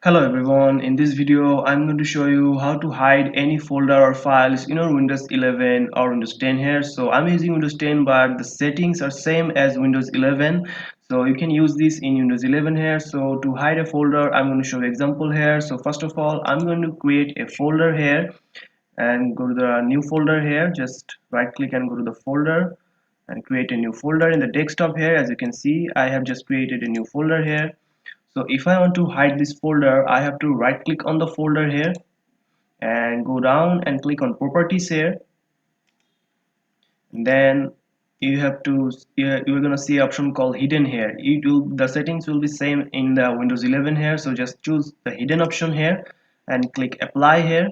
Hello everyone, in this video I'm going to show you how to hide any folder or files in your Windows 11 or Windows 10 here. So I'm using Windows 10 but the settings are same as Windows 11. So you can use this in Windows 11 here. So to hide a folder I'm going to show you example here. So first of all I'm going to create a folder here and go to the new folder here. Just right click and go to the folder and create a new folder in the desktop here. As you can see I have just created a new folder here. So if I want to hide this folder, I have to right click on the folder here and go down and click on properties here. And then you have to you're gonna see option called hidden here. The settings will be same in the Windows 11 here. So just choose the hidden option here and click apply here.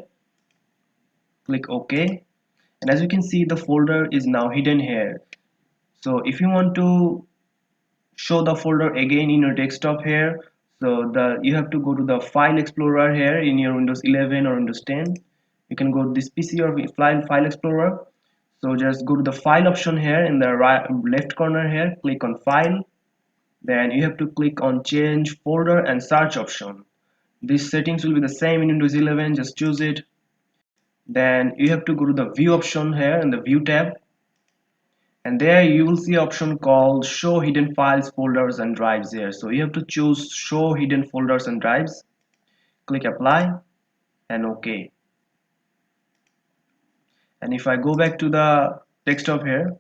Click OK. And as you can see, the folder is now hidden here. So if you want to show the folder again in your desktop here, so you have to go to the file explorer here in your Windows 11 or Windows 10. You can go to this PC or file explorer. So just go to the file option here in the left corner here, click on file. Then you have to click on change folder and search option. These settings will be the same in Windows 11, just choose it. Then you have to go to the view option here in the view tab, and there you will see option called show hidden files, folders and drives here. So you have to choose show hidden folders and drives. Click apply and OK. And if I go back to the desktop here,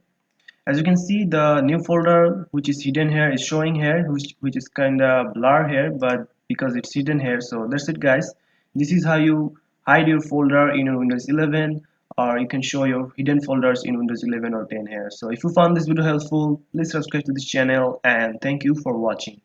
as you can see, the new folder which is hidden here is showing here, which is kind of blur here, but because it's hidden here. So that's it guys. This is how you hide your folder in your Windows 11, or you can show your hidden folders in Windows 11 or 10 here. So if you found this video helpful, please subscribe to this channel and thank you for watching.